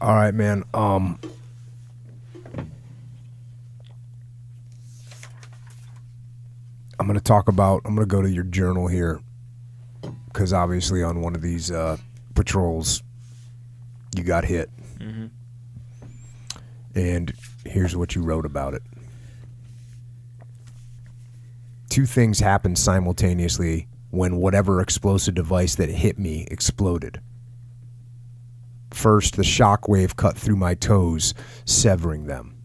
All right, man. I'm going to go to your journal here because obviously on one of these patrols, you got hit. Mm-hmm. And here's what you wrote about it. Two things happened simultaneously when whatever explosive device that hit me exploded. First, the shock wave cut through my toes, severing them.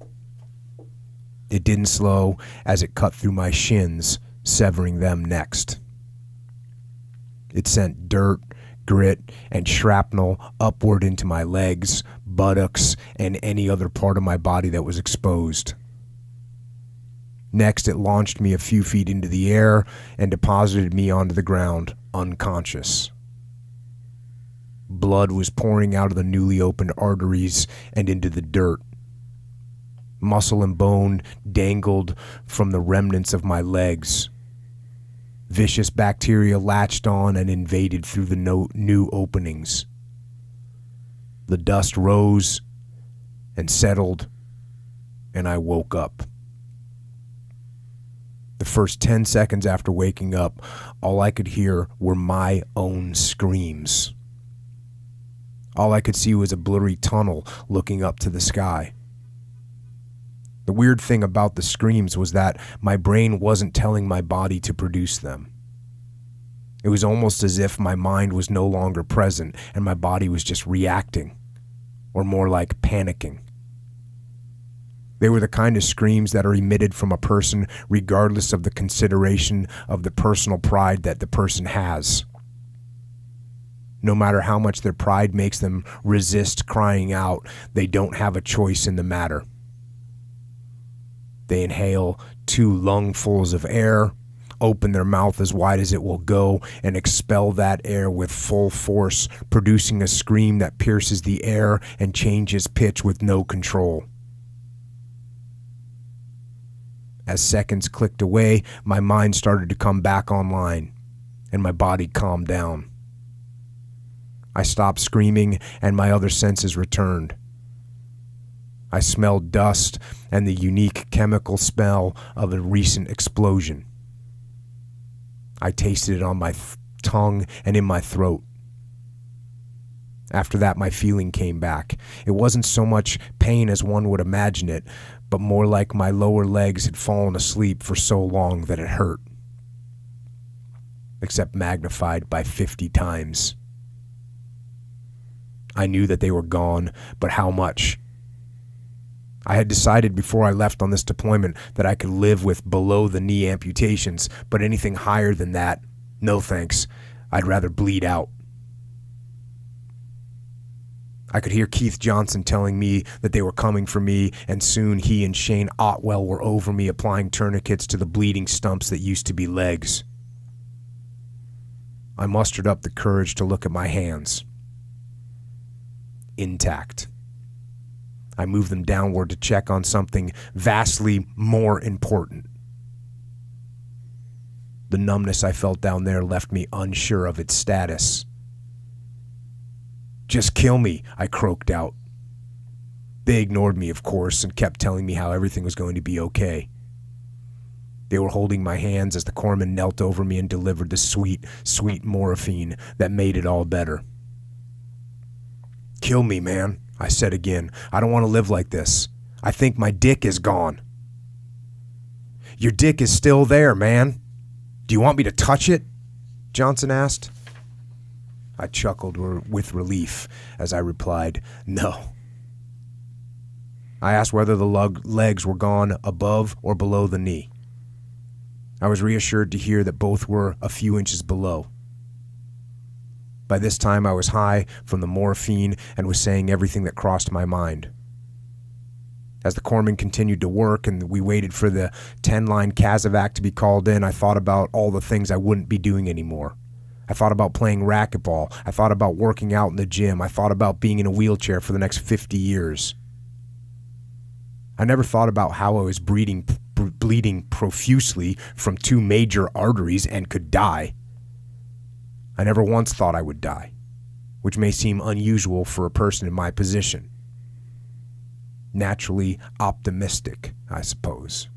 It didn't slow as it cut through my shins, severing them next. It sent dirt, grit, and shrapnel upward into my legs, buttocks, and any other part of my body that was exposed. Next, it launched me a few feet into the air and deposited me onto the ground, unconscious. Blood was pouring out of the newly opened arteries and into the dirt. Muscle and bone dangled from the remnants of my legs. Vicious bacteria latched on and invaded through the new openings. The dust rose and settled, and I woke up. The first 10 seconds after waking up, all I could hear were my own screams. All I could see was a blurry tunnel looking up to the sky. The weird thing about the screams was that my brain wasn't telling my body to produce them. It was almost as if my mind was no longer present and my body was just reacting, or more like panicking. They were the kind of screams that are emitted from a person regardless of the consideration of the personal pride that the person has. No matter how much their pride makes them resist crying out, they don't have a choice in the matter. They inhale 2 lungfuls of air, open their mouth as wide as it will go, and expel that air with full force, producing a scream that pierces the air and changes pitch with no control. As seconds clicked away, my mind started to come back online, and my body calmed down. I stopped screaming, and my other senses returned. I smelled dust and the unique chemical smell of a recent explosion. I tasted it on my tongue and in my throat. After that, my feeling came back. It wasn't so much pain as one would imagine it, but more like my lower legs had fallen asleep for so long that it hurt. Except magnified by 50 times. I knew that they were gone, but how much? I had decided before I left on this deployment that I could live with below-the-knee amputations, but anything higher than that, no thanks. I'd rather bleed out. I could hear Keith Johnson telling me that they were coming for me, and soon he and Shane Otwell were over me applying tourniquets to the bleeding stumps that used to be legs. I mustered up the courage to look at my hands. Intact. I moved them downward to check on something vastly more important. The numbness I felt down there left me unsure of its status. "Just kill me," I croaked out. They ignored me, of course, and kept telling me how everything was going to be okay. They were holding my hands as the corpsman knelt over me and delivered the sweet, sweet morphine that made it all better. "Kill me, man," I said again. "I don't want to live like this. I think my dick is gone." "Your dick is still there, man. Do you want me to touch it?" Johnson asked. I chuckled with relief as I replied, "No." I asked whether the legs were gone above or below the knee. I was reassured to hear that both were a few inches below. By this time, I was high from the morphine and was saying everything that crossed my mind. As the corpsman continued to work and we waited for the 10-line Casevac to be called in, I thought about all the things I wouldn't be doing anymore. I thought about playing racquetball. I thought about working out in the gym. I thought about being in a wheelchair for the next 50 years. I never thought about how I was bleeding profusely from 2 major arteries and could die. I never once thought I would die, which may seem unusual for a person in my position. naturally optimistic, I suppose.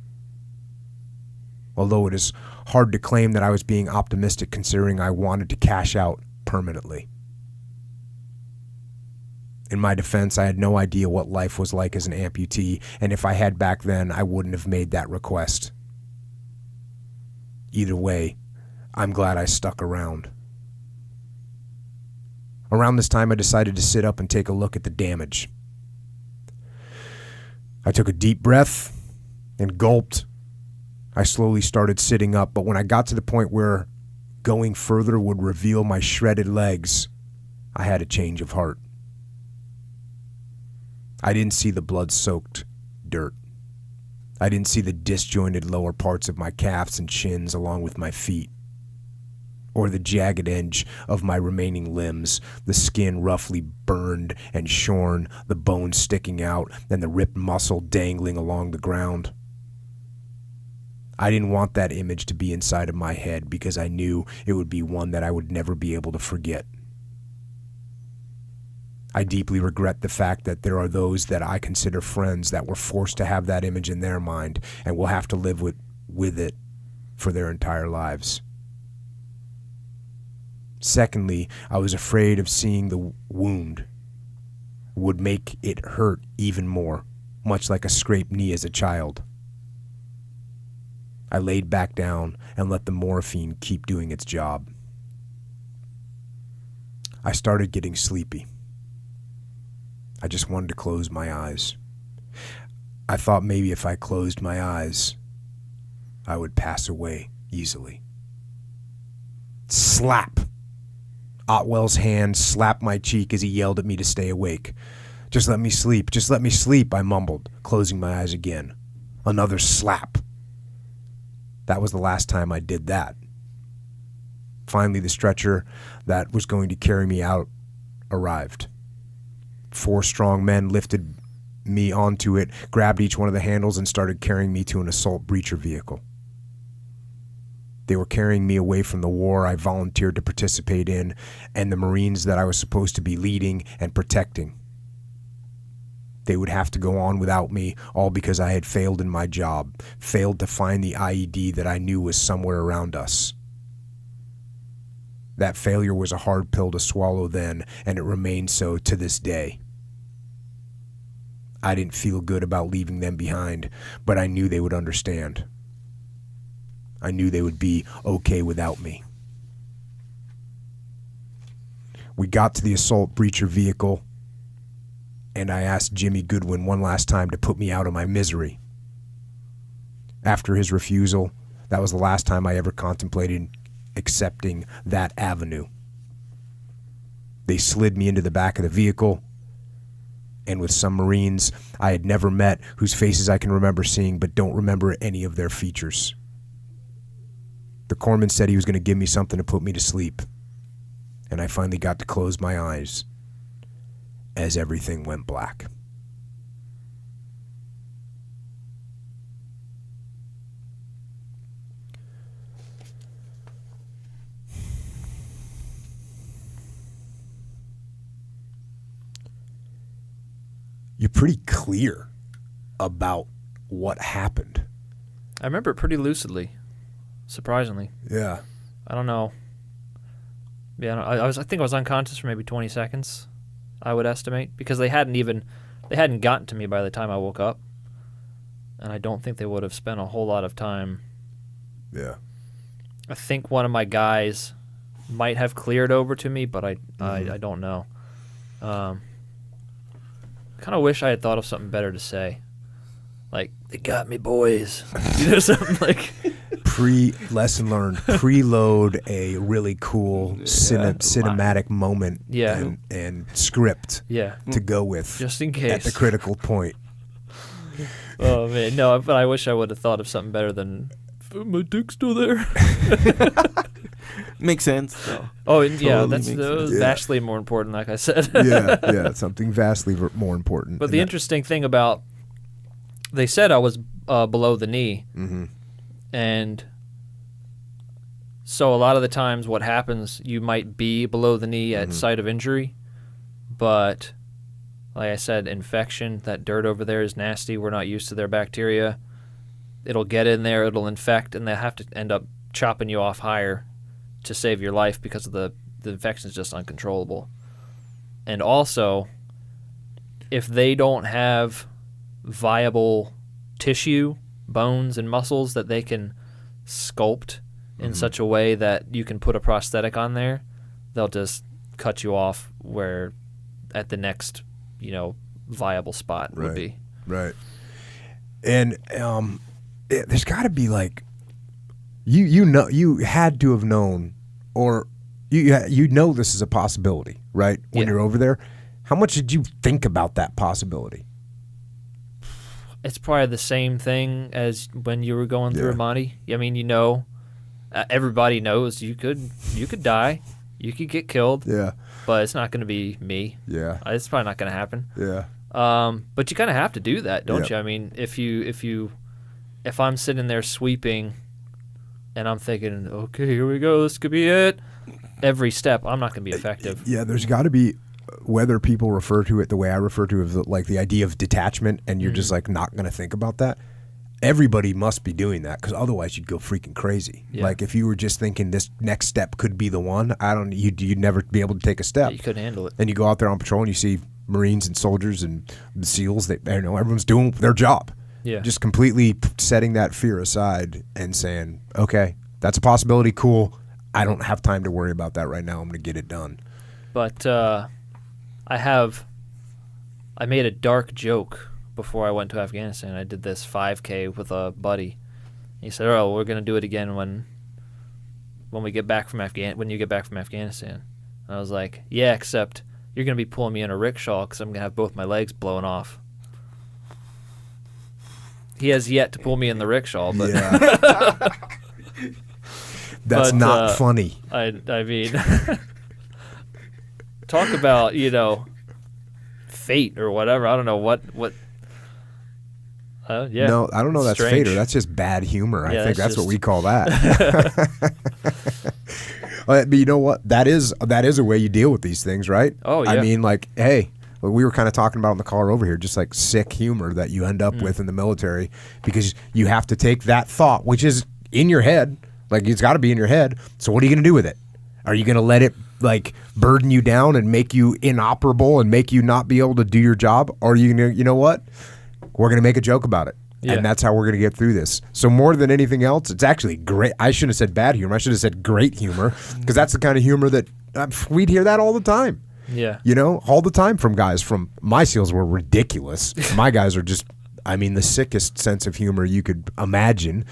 Although it is hard to claim that I was being optimistic considering I wanted to cash out permanently. In my defense, I had no idea what life was like as an amputee, and if I had back then, I wouldn't have made that request. Either way, I'm glad I stuck around. Around this time, I decided to sit up and take a look at the damage. I took a deep breath and gulped. I slowly started sitting up, but when I got to the point where going further would reveal my shredded legs, I had a change of heart. I didn't see the blood-soaked dirt. I didn't see the disjointed lower parts of my calves and shins along with my feet, or the jagged edge of my remaining limbs, the skin roughly burned and shorn, the bones sticking out, and the ripped muscle dangling along the ground. I didn't want that image to be inside of my head because I knew it would be one that I would never be able to forget. I deeply regret the fact that there are those that I consider friends that were forced to have that image in their mind and will have to live with it for their entire lives. Secondly, I was afraid of seeing the wound would make it hurt even more, much like a scraped knee as a child. I laid back down and let the morphine keep doing its job. I started getting sleepy. I just wanted to close my eyes. I thought maybe if I closed my eyes, I would pass away easily. Slap! Otwell's hand slapped my cheek as he yelled at me to stay awake. Just let me sleep, just let me sleep, I mumbled, closing my eyes again. Another slap. That was the last time I did that. Finally, the stretcher that was going to carry me out arrived. 4 strong men lifted me onto it, grabbed each one of the handles, and started carrying me to an assault breacher vehicle. They were carrying me away from the war I volunteered to participate in and the Marines that I was supposed to be leading and protecting. They would have to go on without me, all because I had failed in my job, failed to find the IED that I knew was somewhere around us. That failure was a hard pill to swallow then, and it remains so to this day. I didn't feel good about leaving them behind, but I knew they would understand. I knew they would be okay without me. We got to the assault breacher vehicle, and I asked Jimmy Goodwin one last time to put me out of my misery. After his refusal, that was the last time I ever contemplated accepting that avenue. They slid me into the back of the vehicle, and with some Marines I had never met whose faces I can remember seeing but don't remember any of their features. The corpsman said he was going to give me something to put me to sleep, and I finally got to close my eyes as everything went black. You're pretty clear about what happened. I remember it pretty lucidly, surprisingly. Yeah. I don't know. Yeah, I think I was unconscious for maybe 20 seconds, I would estimate, because they hadn't gotten to me by the time I woke up, and I don't think they would have spent a whole lot of time. Yeah. I think one of my guys might have cleared over to me, but I don't know. Kind of wish I had thought of something better to say, like "They got me, boys," something like. Lesson learned. Preload a really cool cinematic moment. Yeah. And script. Yeah. To go with. Just in case. At the critical point. Oh man, no! But I wish I would have thought of something better than "My dick's still there." Makes sense. So. Oh, yeah, Totally that's vastly more important, like I said. yeah, something vastly more important. But the interesting thing about, they said I was below the knee, and so a lot of the times what happens, you might be below the knee at site of injury, but Like I said, infection, that dirt over there is nasty. We're not used to their bacteria. It'll get in there, it'll infect, and they have to end up chopping you off higher to save your life because of the infection is just uncontrollable. And also, if they don't have viable tissue, bones, and muscles that they can sculpt in such a way that you can put a prosthetic on there, they'll just cut you off where at the next, viable spot would be. Right. And there's got to be like, you had to have known, or you know this is a possibility, right? When you're over there, how much did you think about that possibility? It's probably the same thing as when you were going through Amati. I mean, everybody knows you could die, you could get killed. Yeah. But it's not going to be me. Yeah. It's probably not going to happen. Yeah. But you kind of have to do that, don't you? I mean, if I'm sitting there sweeping, and I'm thinking, okay, here we go, this could be it. Every step, I'm not going to be effective. Yeah, there's got to be, whether people refer to it the way I refer to it, like the idea of detachment, and you're just like not going to think about that. Everybody must be doing that, because otherwise you'd go freaking crazy. Yeah. Like if you were just thinking this next step could be the one, you'd never be able to take a step. Yeah, you couldn't handle it. And you go out there on patrol and you see Marines and soldiers and the SEALs. Everyone's doing their job. Yeah. Just completely setting that fear aside and saying, okay, that's a possibility. Cool. I don't have time to worry about that right now. I'm going to get it done. But I made a dark joke before I went to Afghanistan. I did this 5K with a buddy. He said, "Oh, we're going to do it again when we get back from when you get back from Afghanistan." And I was like, "Yeah, except you're going to be pulling me in a rickshaw because I'm going to have both my legs blown off." He has yet to pull me in the rickshaw, but that's not funny. I mean, talk about fate or whatever. I don't know what. Yeah. No, I don't know. That's strange. Fate, or that's just bad humor. I think that's what we call that. But you know what? That is a way you deal with these things, right? Oh yeah. I mean, like, hey. We were kind of talking about in the car over here, just like sick humor that you end up with in the military, because you have to take that thought, which is in your head, like it's got to be in your head. So what are you going to do with it? Are you going to let it like burden you down and make you inoperable and make you not be able to do your job? Or are you going to, you know what? We're going to make a joke about it. Yeah. And that's how we're going to get through this. So more than anything else, it's actually great. I shouldn't have said bad humor. I should have said great humor, because that's the kind of humor that we'd hear that all the time. Yeah. All the time from guys. From my SEALs were ridiculous. My guys are just, the sickest sense of humor you could imagine.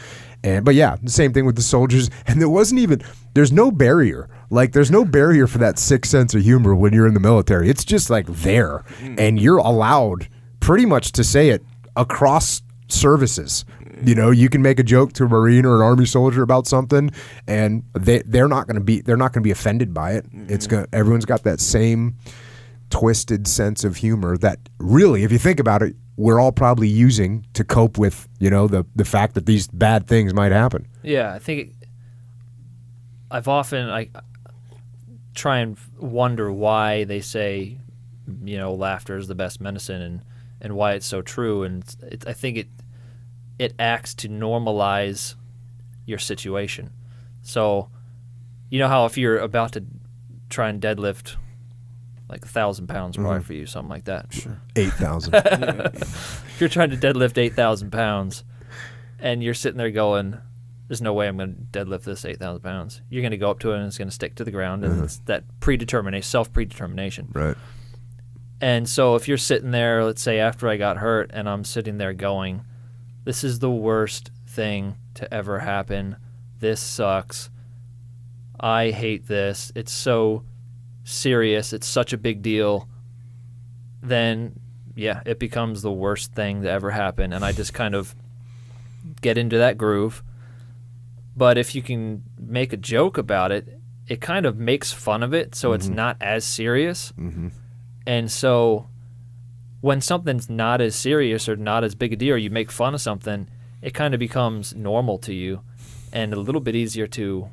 But yeah, the same thing with the soldiers. And there's no barrier. Like, there's no barrier for that sick sense of humor when you're in the military. It's just like there. And you're allowed pretty much to say it across services. You can make a joke to a Marine or an Army soldier about something, and they're not going to be offended by it. Everyone's got that same twisted sense of humor that really, if you think about it, we're all probably using to cope with the fact that these bad things might happen. Yeah, I think I try and wonder why they say laughter is the best medicine, and why it's so true, and I think it acts to normalize your situation. So, you know how if you're about to try and deadlift like 1,000 pounds probably for you, something like that. Sure. 8,000. If you're trying to deadlift 8,000 pounds and you're sitting there going, there's no way I'm going to deadlift this 8,000 pounds. You're going to go up to it and it's going to stick to the ground, and it's that self-predetermination. Right. And so if you're sitting there, let's say after I got hurt, and I'm sitting there going, this is the worst thing to ever happen. This sucks. I hate this. It's so serious. It's such a big deal. Then, yeah, it becomes the worst thing to ever happen. And I just kind of get into that groove. But if you can make a joke about it, it kind of makes fun of it, so it's not as serious. And so when something's not as serious or not as big a deal, or you make fun of something, it kind of becomes normal to you and a little bit easier to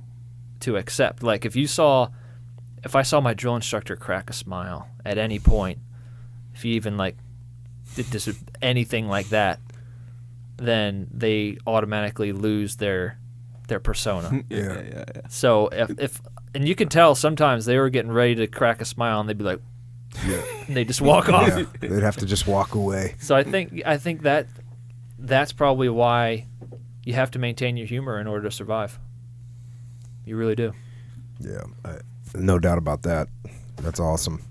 accept. Like if I saw my drill instructor crack a smile at any point, if you even like did this anything like that, then they automatically lose their persona. Yeah. So if and you can tell sometimes they were getting ready to crack a smile and they'd be like, and they just walk off. Yeah, they'd have to just walk away. So I think that's probably why you have to maintain your humor in order to survive. You really do. Yeah, no doubt about that. That's awesome.